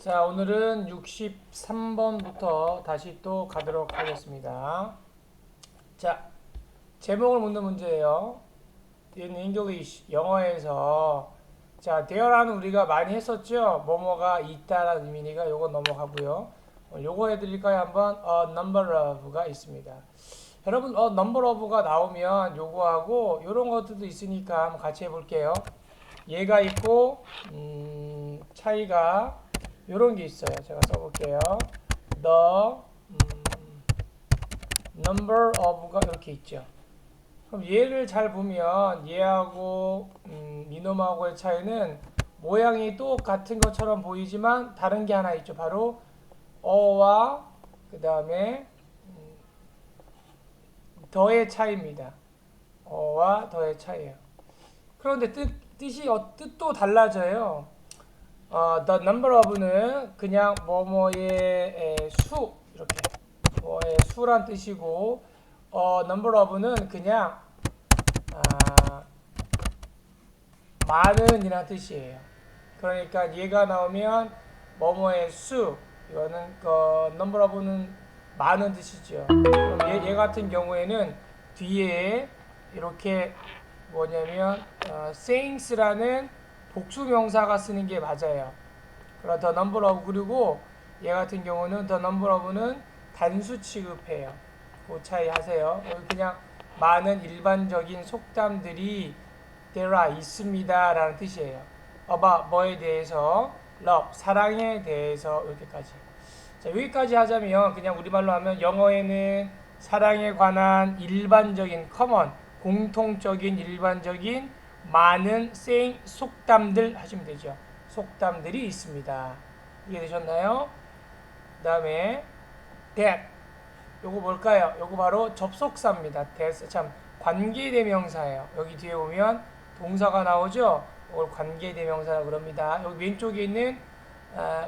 자, 오늘은 63번부터 다시 또 가도록 하겠습니다. 자, 제목을 묻는 문제예요. In English, 영어에서 자, there라는 우리가 많이 했었죠. 뭐뭐가 있다라는 의미니까 요거 넘어가고요. 요거 해드릴까요? 한번 a number of가 있습니다. 여러분, number of가 나오면 요거하고 요런 것들도 있으니까 한번 같이 해볼게요. 얘가 있고 차이가 요런 게 있어요. 제가 써볼게요. The number of가 이렇게 있죠. 그럼 얘를 잘 보면 얘하고 이놈하고의 차이는 모양이 똑같은 것처럼 보이지만 다른 게 하나 있죠. 바로 어와 그 다음에 더의 차이입니다. 어와 더의 차이예요. 그런데 뜻도 달라져요. the number of는 그냥 뭐뭐의 수 이렇게 뭐의 수란 뜻이고 number of는 그냥 많은이란 뜻이에요. 그러니까 얘가 나오면 뭐뭐의 수 이거는 number of는 많은 뜻이죠. 그럼 얘 같은 경우에는 뒤에 이렇게 뭐냐면 sayings라는 복수명사가 쓰는 게 맞아요. 그럼 the number of 그리고 얘 같은 경우는 the number of는 단수 취급해요. 그 차이 하세요. 여기 그냥 많은 일반적인 속담들이 there are 있습니다 라는 뜻이에요. about 뭐에 대해서 love 사랑에 대해서 이렇게까지. 자, 여기까지 하자면 그냥 우리말로 하면 영어에는 사랑에 관한 일반적인 common 공통적인 일반적인 많은 saying 속담들 하시면 되죠. 속담들이 있습니다. 이해되셨나요? 그 다음에 that 요거 뭘까요? 요거 바로 접속사입니다. that 참 관계대명사예요. 여기 뒤에 보면 동사가 나오죠. 이걸 관계대명사라고 그럽니다. 여기 왼쪽에 있는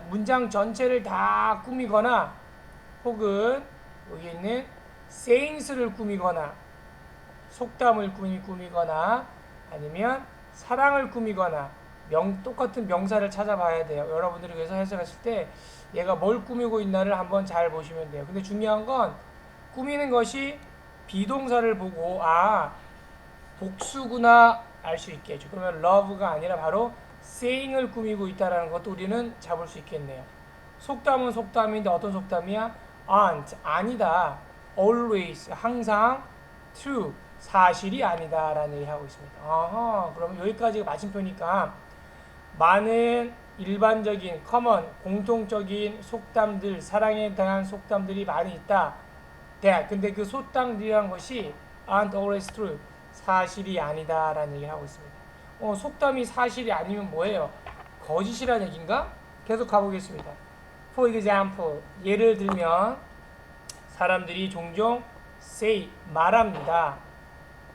문장 전체를 다 꾸미거나 혹은 여기 있는 sayings를 꾸미거나 속담을 꾸미거나 아니면 사랑을 꾸미거나 똑같은 명사를 찾아봐야 돼요. 여러분들이 그래서 해석했을 때 얘가 뭘 꾸미고 있나를 한번 잘 보시면 돼요. 근데 중요한 건 꾸미는 것이 비동사를 보고 복수구나 알 수 있게 해줘. 그러면 love가 아니라 바로 saying을 꾸미고 있다는 것도 우리는 잡을 수 있겠네요. 속담은 속담인데 어떤 속담이야? aren't 아니다. always 항상 true 사실이 아니다 라는 얘기를 하고 있습니다. 그러면 여기까지가 맞춤표니까 많은 일반적인 common 공통적인 속담들 사랑에 대한 속담들이 많이 있다. 근데 그 속담들이란 것이 aren't always true 사실이 아니다 라는 얘기를 하고 있습니다. 속담이 사실이 아니면 뭐예요? 거짓이라는 얘기인가? 계속 가보겠습니다. For example 예를 들면 사람들이 종종 say 말합니다.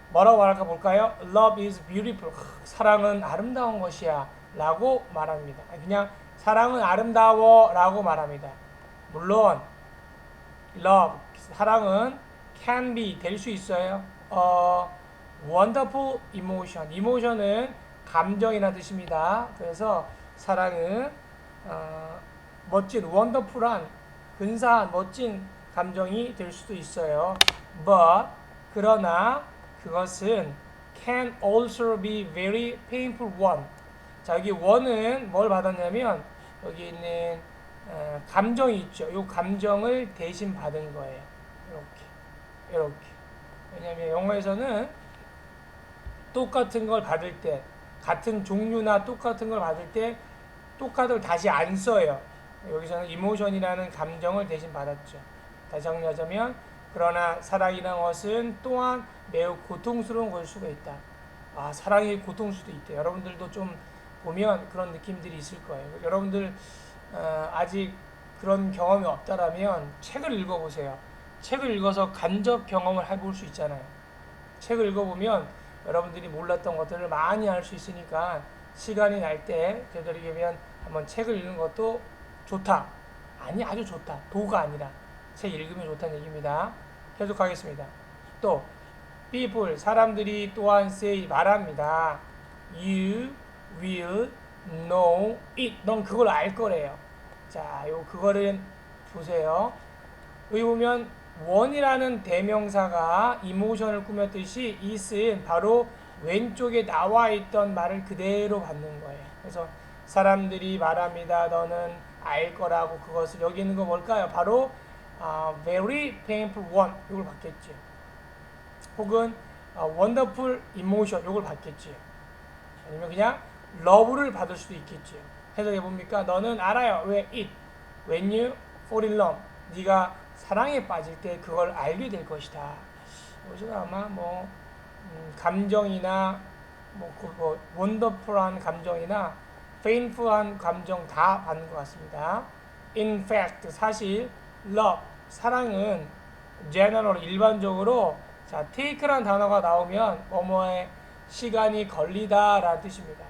뭐라고 말할까 볼까요? Love is beautiful. 사랑은 아름다운 것이야 라고 말합니다. 그냥 사랑은 아름다워 라고 말합니다. 물론 love 사랑은 can be 될 수 있어요. wonderful emotion emotion은 감정이나 뜻입니다. 그래서 사랑은 멋진 wonderful한 근사한 멋진 감정이 될 수도 있어요. but 그러나 그것은 can also be very painful one. 자, 여기 one은 뭘 받았냐면 여기 있는 감정이 있죠. 이 감정을 대신 받은 거예요. 이렇게. 왜냐하면 영어에서는 똑같은 걸 받을 때 같은 종류나 똑같은 걸 받을 때 똑같은 걸 다시 안 써요. 여기서는 emotion이라는 감정을 대신 받았죠. 다시 정리하자면 그러나 사랑이라는 것은 또한 매우 고통스러운 것일 수가 있다. 사랑이 고통일 수도 있대. 여러분들도 좀 보면 그런 느낌들이 있을 거예요. 여러분들 아직 그런 경험이 없다라면 책을 읽어보세요. 책을 읽어서 간접 경험을 해볼 수 있잖아요. 책을 읽어보면 여러분들이 몰랐던 것들을 많이 알 수 있으니까 시간이 날 때 되도록이면 한번 책을 읽는 것도 좋다. 아주 좋다. 도가 아니라 책 읽으면 좋다는 얘기입니다. 계속 하겠습니다. 또 people 사람들이 또한 say 말합니다. You will know it. 넌 그걸 알 거래요. 자, 그거를 보세요. 여기 보면 원이라는 대명사가 이모션을 꾸몄듯이 is은 바로 왼쪽에 나와 있던 말을 그대로 받는 거예요. 그래서 사람들이 말합니다. 너는 알 거라고 그것을 여기 있는 거 뭘까요? 바로 very painful one 이걸 받겠죠. 혹은 wonderful emotion 이걸 받겠죠. 아니면 그냥 love를 받을 수도 있겠죠. 해석해 봅니까? 너는 알아요. 왜 it? When you fall in love. 네가 사랑에 빠질 때 그걸 알게 될 것이다. 여기서 아마 감정이나 wonderful한 감정이나 painful한 감정 다 받는 것 같습니다. In fact, 사실 love, 사랑은 general, 일반적으로 자, take라는 단어가 나오면 뭐뭐에 시간이 걸리다 라는 뜻입니다.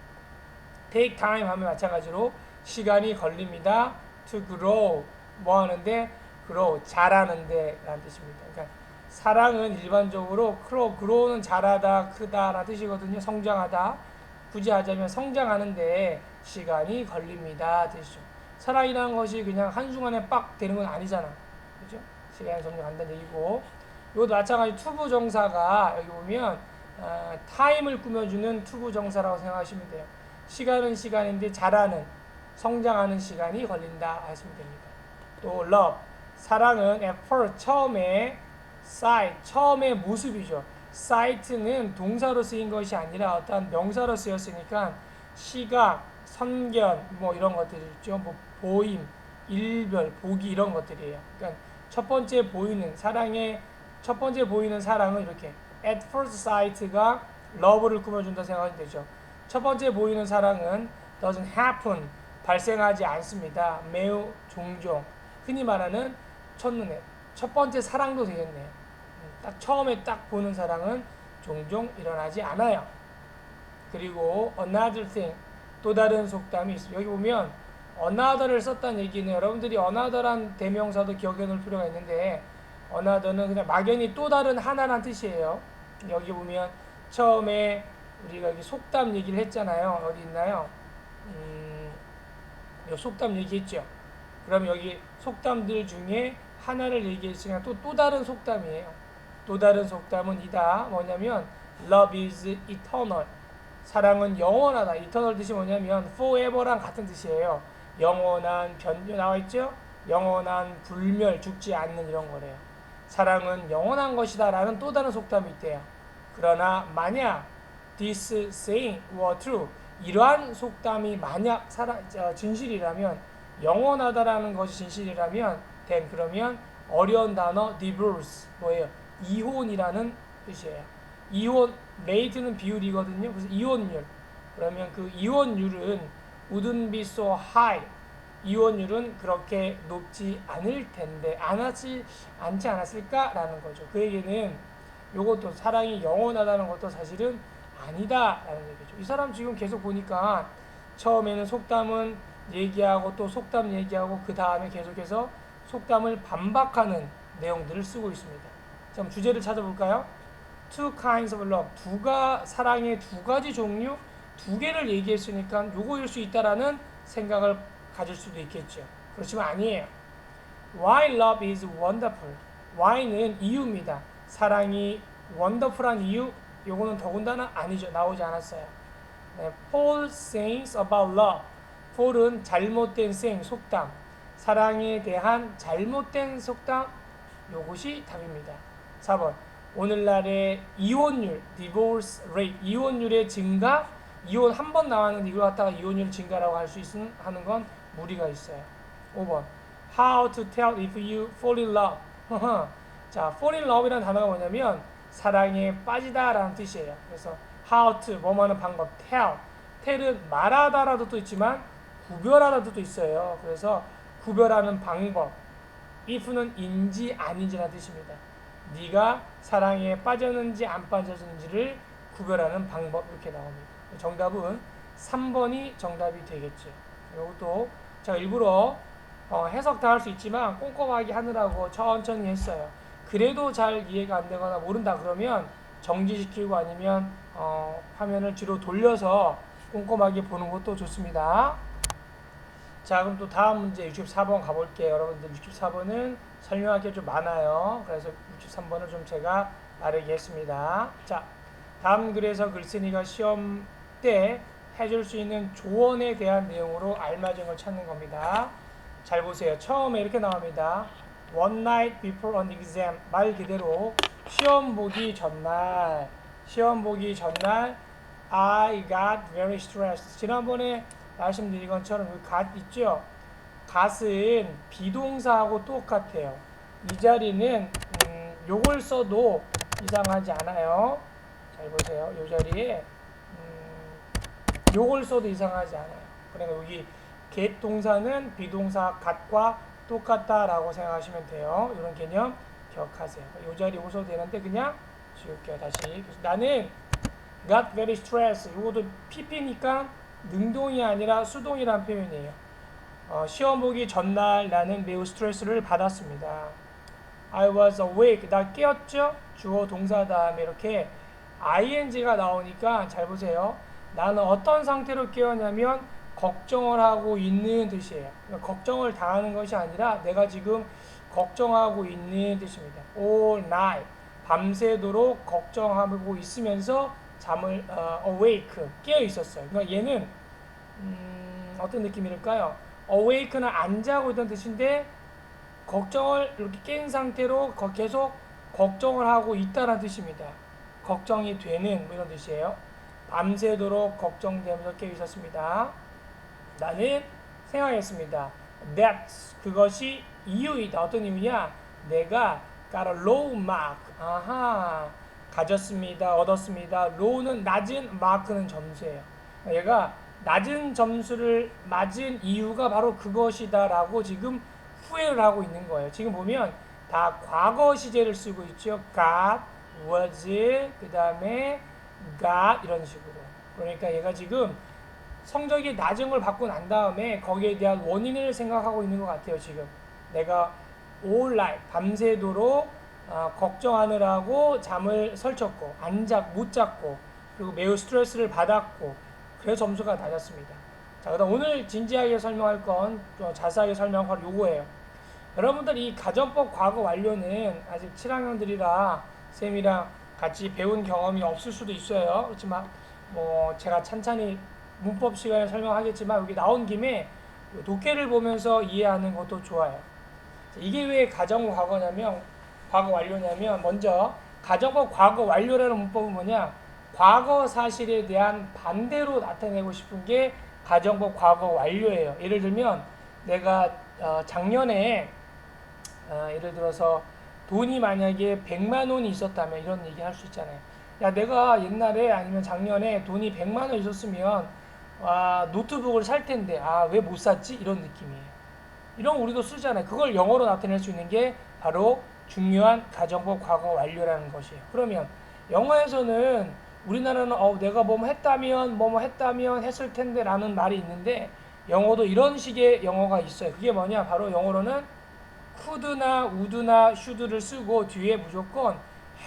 take time 하면 마찬가지로 시간이 걸립니다. to grow, 뭐 하는데? grow, 자라는데 라는 뜻입니다. 그러니까 사랑은 일반적으로 grow는 자라다, 크다 라는 뜻이거든요. 성장하다. 굳이 하자면 성장하는데 시간이 걸립니다 뜻이죠. 사랑이라는 것이 그냥 한순간에 빡 되는 건 아니잖아. 그죠? 시간이 점점 간다는 얘기고, 이것도 마찬가지 투부정사가 여기 보면 타임을 꾸며주는 투부정사라고 생각하시면 돼요. 시간은 시간인데 자라는, 성장하는 시간이 걸린다 하시면 됩니다. 또 love, 사랑은 at first, 처음에 sight, 처음의 모습이죠. sight는 동사로 쓰인 것이 아니라 어떤 명사로 쓰였으니까 시각, 선견 뭐 이런 것들이 있죠. 뭐 보임, 일별, 보기 이런 것들이에요. 그러니까 첫 번째 보이는 사랑의 첫 번째 보이는 사랑은 이렇게 at first sight가 love를 꾸며준다 생각하면 되죠. 첫 번째 보이는 사랑은 doesn't happen, 발생하지 않습니다. 매우 종종, 흔히 말하는 첫눈에, 첫 번째 사랑도 되겠네요. 딱 처음에 딱 보는 사랑은 종종 일어나지 않아요. 그리고 another thing, 또 다른 속담이 있습니다. 여기 보면 another를 썼다는 얘기는 여러분들이 another란 대명사도 기억해 놓을 필요가 있는데, another는 그냥 막연히 또 다른 하나란 뜻이에요. 여기 보면 처음에 우리가 여기 속담 얘기를 했잖아요. 어디 있나요? 여기 속담 얘기했죠. 그럼 여기 속담들 중에 하나를 얘기했으니까 또 다른 속담이에요. 또 다른 속담은 이다. 뭐냐면 love is eternal, 사랑은 영원하다. eternal 뜻이 뭐냐면 forever랑 같은 뜻이에요. 영원한, 나와있죠? 영원한, 불멸, 죽지 않는 이런 거래요. 사랑은 영원한 것이다 라는 또 다른 속담이 있대요. 그러나 만약 this saying were true, 이러한 속담이 만약 진실이라면, 영원하다라는 것이 진실이라면, then 그러면 어려운 단어 divorce, 뭐예요? 이혼이라는 뜻이에요. 이혼, rate는 비율이거든요. 그래서 이혼율. 그러면 그 이혼율은 wouldn't be so high, 이혼율은 그렇게 높지 않을 텐데, 않지 않았을까라는 거죠. 그 얘기는 요것도 사랑이 영원하다는 것도 사실은 아니다라는 얘기죠. 이 사람 지금 계속 보니까 처음에는 속담은 얘기하고 또 속담 얘기하고 그 다음에 계속해서 속담을 반박하는 내용들을 쓰고 있습니다. 자, 주제를 찾아볼까요? Two kinds of love, 사랑의 두 가지 종류, 두 개를 얘기했으니까 요거일 수 있다라는 생각을 가질 수도 있겠죠. 그렇지만 아니에요. Why love is wonderful, why는 이유입니다. 사랑이 wonderful한 이유, 요거는 더군다나 아니죠. 나오지 않았어요. 네, Paul sings about love, Paul은 잘못된 saying, 속담, 사랑에 대한 잘못된 속담, 요것이 답입니다. 4번, 오늘날의 이혼율, divorce rate, 이혼율의 증가, 이혼 한 번 나왔는데 이걸 갖다가 이혼율 증가라고 할 수 하는 건 무리가 있어요. 5번, how to tell if you fall in love. 자, fall in love이라는 단어가 뭐냐면 사랑에 빠지다 라는 뜻이에요. 그래서 how to, 뭐하는 방법, tell은 말하다라도 또 있지만 구별하다도 또 있어요. 그래서 구별하는 방법, if는 인지 아닌지라는 뜻입니다. 네가 사랑에 빠졌는지 안 빠졌는지를 구별하는 방법, 이렇게 나옵니다. 정답은 3번이 정답이 되겠죠. 이것도 제가 일부러 해석 다 할 수 있지만 꼼꼼하게 하느라고 천천히 했어요. 그래도 잘 이해가 안 되거나 모른다 그러면 정지시키고 아니면 화면을 뒤로 돌려서 꼼꼼하게 보는 것도 좋습니다. 자, 그럼 또 다음 문제 64번 가볼게요. 여러분들 64번은 설명할 게 좀 많아요. 그래서 63번을 좀 제가 빠르게 했습니다. 자, 다음 글에서 글쓴이가 시험 때 해줄 수 있는 조언에 대한 내용으로 알맞은 걸 찾는 겁니다. 잘 보세요. 처음에 이렇게 나옵니다. One night before an exam. 말 그대로 시험 보기 전날 I got very stressed. 지난번에 말씀드린 것처럼 그 got 있죠? got은 비동사하고 똑같아요. 이 자리는 요걸 써도 이상하지 않아요. 잘 보세요. 이 자리에 요걸 써도 이상하지 않아요. 그러니까 여기 get 동사는 비동사 got과 똑같다라고 생각하시면 돼요. 이런 개념 기억하세요. 이 자리 요걸 써도 되는데 그냥 지울게요. 다시. 나는 got very stressed. 이것도 PP니까 능동이 아니라 수동이라는 표현이에요. 시험 보기 전날 나는 매우 스트레스를 받았습니다. I was awake. 나 깨었죠? 주어 동사 다음에 이렇게 ing가 나오니까 잘 보세요. 나는 어떤 상태로 깨었냐면 걱정을 하고 있는 뜻이에요. 그러니까 걱정을 당하는 것이 아니라 내가 지금 걱정하고 있는 뜻입니다. All night. 밤새도록 걱정하고 있으면서 잠을 awake 깨어 있었어요. 그러니까 얘는 어떤 느낌일까요? awake는 안 자고 있던 뜻인데 걱정을 이렇게 깬 상태로 계속 걱정을 하고 있다는 뜻입니다. 걱정이 되는 뭐 이런 뜻이에요. 밤새도록 걱정되면서 깨어 있었습니다. 나는 생각했습니다. That 그것이 이유이다. 어떤 이유냐? 내가 got a low mark. 아하. 가졌습니다. 얻었습니다. low는 낮은, mark는 점수예요. 얘가 낮은 점수를 맞은 이유가 바로 그것이다 라고 지금 후회를 하고 있는 거예요. 지금 보면 다 과거 시제를 쓰고 있죠. got, was, 그 다음에 got 이런 식으로. 그러니까 얘가 지금 성적이 낮은 걸 받고 난 다음에 거기에 대한 원인을 생각하고 있는 것 같아요. 지금 내가 all night 밤새도록 걱정하느라고 잠을 설쳤고 못 잤고 그리고 매우 스트레스를 받았고 그래서 점수가 낮았습니다. 자, 그다음 오늘 진지하게 설명할 건 자세하게 설명한 바로 요거예요. 여러분들 이 가정법 과거 완료는 아직 7학년들이라 쌤이랑 같이 배운 경험이 없을 수도 있어요. 그렇지만 뭐 제가 찬찬히 문법 시간에 설명하겠지만 여기 나온 김에 독해를 보면서 이해하는 것도 좋아요. 이게 왜 가정 과거 완료냐면 먼저 가정법 과거 완료라는 문법은 뭐냐? 과거 사실에 대한 반대로 나타내고 싶은 게 가정법 과거 완료예요. 예를 들면 내가 작년에 예를 들어서 돈이 만약에 100만 원이 있었다면 이런 얘기 할 수 있잖아요. 야, 내가 옛날에 아니면 작년에 돈이 100만 원 있었으면 노트북을 살 텐데 왜 못 샀지? 이런 느낌이에요. 이런 거 우리도 쓰잖아요. 그걸 영어로 나타낼 수 있는 게 바로 중요한 가정법 과거 완료라는 것이에요. 그러면 영어에서는 우리나라는 내가 뭐뭐 했다면 했을 텐데 라는 말이 있는데 영어도 이런 식의 영어가 있어요. 그게 뭐냐? 바로 영어로는 could나 would나 should를 쓰고 뒤에 무조건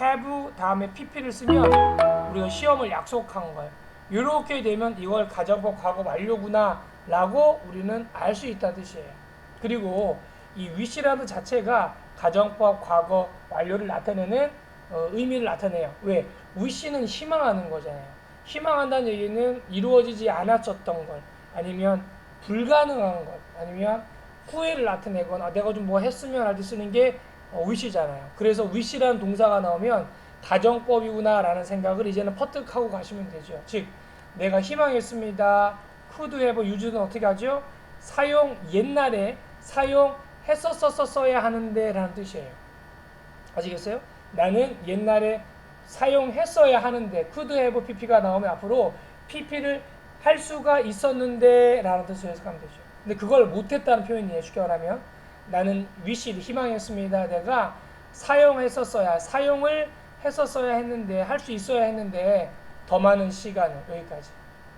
have 다음에 pp를 쓰면 우리가 시험을 약속한 거예요. 이렇게 되면 이걸 가정법 과거 완료구나 라고 우리는 알 수 있다는 뜻이에요. 그리고 이 wish라는 자체가 가정법 과거 완료를 나타내는 의미를 나타내요. 왜? wish는 희망하는 거잖아요. 희망한다는 얘기는 이루어지지 않았었던 것 아니면 불가능한 것 아니면 후회를 나타내거나 내가 좀 뭐 했으면 할 때 쓰는 게 wish잖아요. 그래서 wish라는 동사가 나오면 가정법이구나 라는 생각을 이제는 퍼뜩하고 가시면 되죠. 즉 내가 희망했습니다. could have use는 어떻게 하죠? 옛날에 사용했었어야 하는데 라는 뜻이에요. 아시겠어요? 나는 옛날에 사용했어야 하는데 could have pp가 나오면 앞으로 pp를 할 수가 있었는데 라는 뜻으로 해석하면 되죠. 근데 그걸 못했다는 표현이에요. 쉽게 말하면 나는 wish를 희망했습니다. 내가 사용을 했었어야 했는데 할 수 있어야 했는데 더 많은 시간을 여기까지.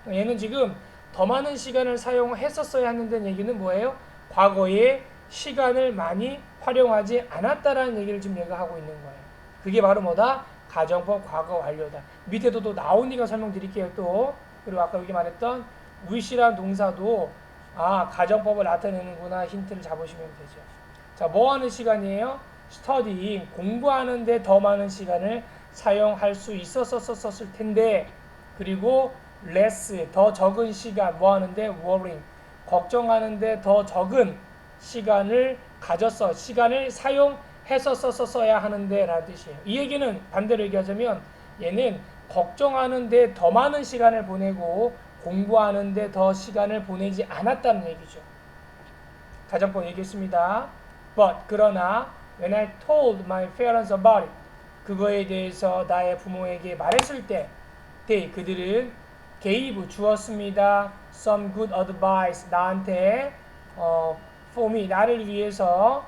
얘는 지금 더 많은 시간을 사용했었어야 했는데 얘기는 뭐예요? 과거에 시간을 많이 활용하지 않았다라는 얘기를 지금 얘가 하고 있는 거예요. 그게 바로 뭐다? 가정법 과거 완료다. 밑에도 또 나오니까 설명드릴게요. 또 그리고 아까 여기 말했던 wish라는 동사도 아, 가정법을 나타내는구나 힌트를 잡으시면 되죠. 자, 뭐 하는 시간이에요? studying, 공부하는데 더 많은 시간을 사용할 수 있었을 텐데, 그리고 less, 더 적은 시간, 뭐 하는데? worrying, 걱정하는데 더 적은 시간을 시간을 사용했었어야 하는데 라는 뜻이에요. 이 얘기는 반대로 얘기하자면 얘는 걱정하는데 더 많은 시간을 보내고 공부하는데 더 시간을 보내지 않았다는 얘기죠. 가정법 얘기했습니다. But 그러나 when I told my parents about it, 그거에 대해서 나의 부모에게 말했을 때 그들은 gave 주었습니다. some good advice, 나한테 for me, 나를 위해서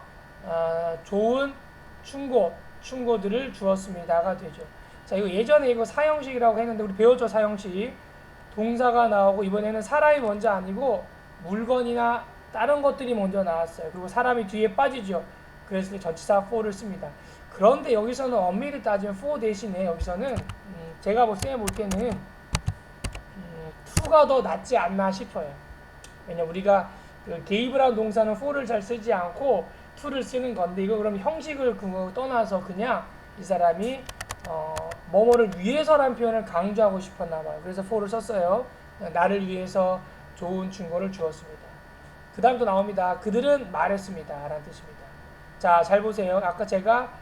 좋은 충고들을 주었습니다가 되죠. 자, 이거 예전에 이거 사형식이라고 했는데 우리 배웠죠. 사형식. 동사가 나오고 이번에는 사람이 먼저 아니고 물건이나 다른 것들이 먼저 나왔어요. 그리고 사람이 뒤에 빠지죠. 그래서 전치사 for를 씁니다. 그런데 여기서는 엄밀히 따지면 for 대신에 여기서는 제가 볼 때는 to가 더 낫지 않나 싶어요. 왜냐면 우리가 그 gave라는 동사는 for를 잘 쓰지 않고 to를 쓰는 건데, 이거 그럼 형식을 떠나서 그냥 이 사람이 뭐뭐를 위해서라는 표현을 강조하고 싶었나 봐요. 그래서 for를 썼어요. 나를 위해서 좋은 충고를 주었습니다. 그 다음 또 나옵니다. 그들은 말했습니다 라는 뜻입니다. 자, 잘 보세요. 아까 제가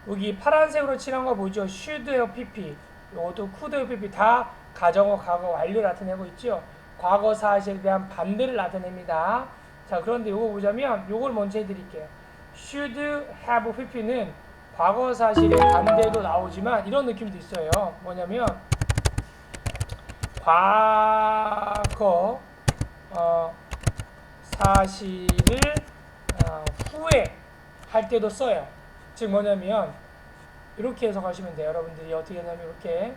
여기 파란색으로 칠한 거 보이죠? should have pp, 이것도 could have pp 다 가정어, 과거 완료 나타내고 있죠. 과거 사실에 대한 반대를 나타냅니다. 자, 그런데 이거 보자면 이걸 먼저 해드릴게요. should have pp는 과거 사실의 반대도 나오지만 이런 느낌도 있어요. 뭐냐면 과거 사실을 후회할 때도 써요. 즉 뭐냐면 이렇게 해석하시면 돼요. 여러분들이 어떻게 하냐면 이렇게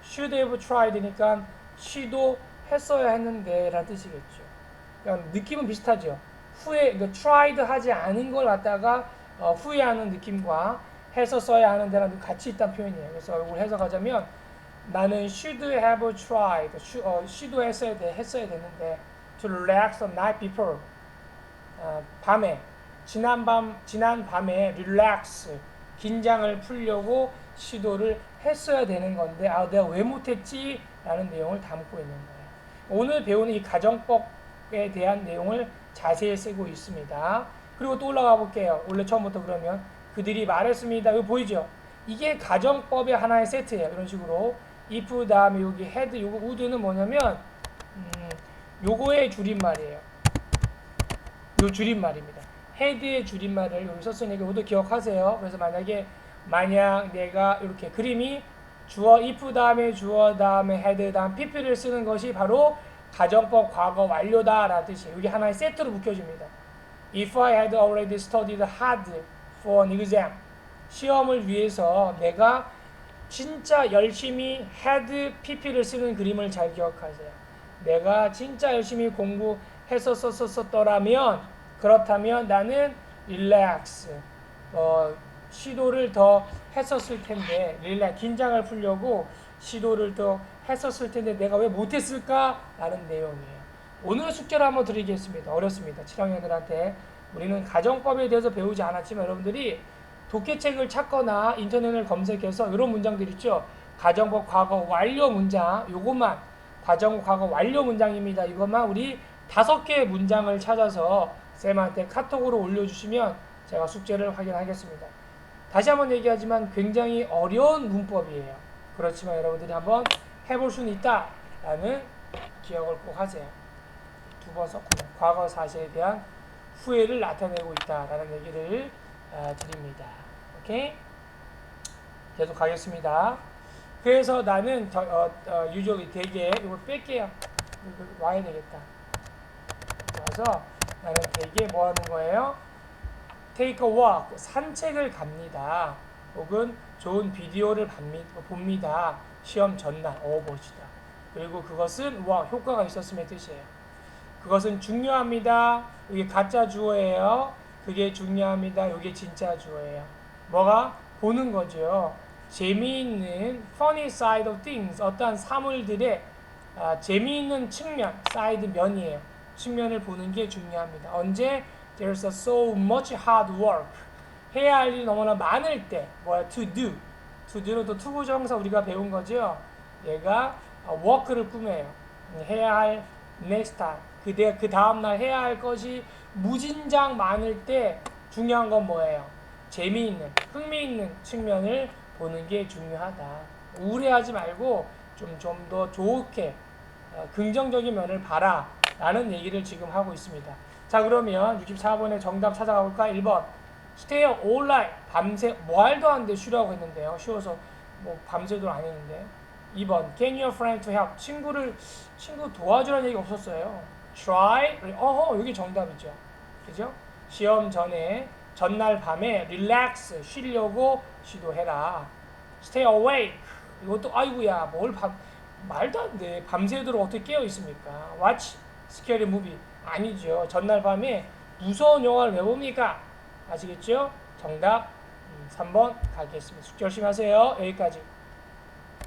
should have tried니까 시도했어야 했는데 라는 뜻이겠죠. 그러니까 느낌은 비슷하죠. 그러니까 tried 하지 않은 걸 갖다가 후회하는 느낌과 했었어야 하는 데랑 같이 있다는 표현이에요. 그래서 이걸 해석하자면 나는 should have tried, 시도했어야 됐는데 to relax the night before, 밤에 지난 밤에 relax, 긴장을 풀려고 시도를 했어야 되는 건데 내가 왜 못했지? 라는 내용을 담고 있는 거예요. 오늘 배우는 이 가정법에 대한 내용을 자세히 쓰고 있습니다. 그리고 또 올라가 볼게요. 원래 처음부터 그러면 그들이 말했습니다. 이거 보이죠? 이게 가정법의 하나의 세트예요. 이런 식으로 if 다음에 여기 had, 요거 would는 뭐냐면 요거의 줄임말이에요. 요 줄임말입니다. had의 줄임말을 여기 썼으니까 이것도 기억하세요. 그래서 만약 내가 이렇게 그림이 주어 if 다음에 주어 다음에 had 다음 pp를 쓰는 것이 바로 가정법 과거 완료다 라는 뜻이에요. 이게 하나의 세트로 묶여집니다. If I had already studied hard for an exam, 시험을 위해서 내가 진짜 열심히 had pp를 쓰는 그림을 잘 기억하세요. 내가 진짜 열심히 공부했었더라면, 그렇다면 나는 relax, 시도를 더 했었을 텐데, 긴장을 풀려고 시도를 더 했었을 텐데 내가 왜 못했을까? 라는 내용이에요. 오늘 숙제를 한번 드리겠습니다. 어렵습니다. 7학년들한테. 우리는 가정법에 대해서 배우지 않았지만 여러분들이 독해책을 찾거나 인터넷을 검색해서 이런 문장들 있죠. 가정법 과거 완료 문장, 요것만 가정법 과거 완료 문장입니다. 이것만 우리 5개의 문장을 찾아서 쌤한테 카톡으로 올려주시면 제가 숙제를 확인하겠습니다. 다시 한번 얘기하지만 굉장히 어려운 문법이에요. 그렇지만 여러분들이 한번 해볼 수는 있다라는 기억을 꼭 하세요. 두 번 썼구나. 과거 사실에 대한 후회를 나타내고 있다라는 얘기를 드립니다. 오케이? 계속 가겠습니다. 그래서 나는 유족이 되게 이걸 뺄게요. 와야 되겠다. 와서 나는 되게 뭐 하는 거예요? Take a walk, 산책을 갑니다. 혹은 좋은 비디오를 봅니다. 시험 전날, 봅시다. 그리고 그것은 효과가 있었음의 뜻이에요. 그것은 중요합니다. 이게 가짜 주어예요. 그게 중요합니다. 이게 진짜 주어예요. 뭐가? 보는 거죠. 재미있는 funny side of things, 어떠한 사물들의 재미있는 측면, side 면이에요. 측면을 보는 게 중요합니다. 언제? There's so much hard work. 해야 할 일이 너무나 많을 때, 뭐야? To do. To do는 또 투부정사 우리가 배운 거죠. 얘가 work를 꾸며요. 해야 할 next time. 그 다음날 해야 할 것이 무진장 많을 때 중요한 건 뭐예요? 재미있는, 흥미있는 측면을 보는 게 중요하다. 우울해하지 말고 좀 더 좋게 긍정적인 면을 봐라 라는 얘기를 지금 하고 있습니다. 자, 그러면 64번의 정답 찾아가 볼까? 1번 Stay up all night. 밤새 말도 안 돼 쉬라고 했는데요. 쉬워서 뭐 밤새도 아니는데. 2번 Can your friend to help? 친구 도와주라는 얘기 없었어요. Try. 여기 정답이죠. 그죠? 시험 전날 밤에 relax 쉬려고 시도해라. Stay awake. 이것도 아이고야 말도 안 돼. 밤새도록 어떻게 깨어 있습니까? Watch scary movie. 아니죠. 전날 밤에 무서운 영화를 왜 봅니까? 아시겠죠? 정답 3번 가겠습니다. 숙제 열심히 하세요. 여기까지.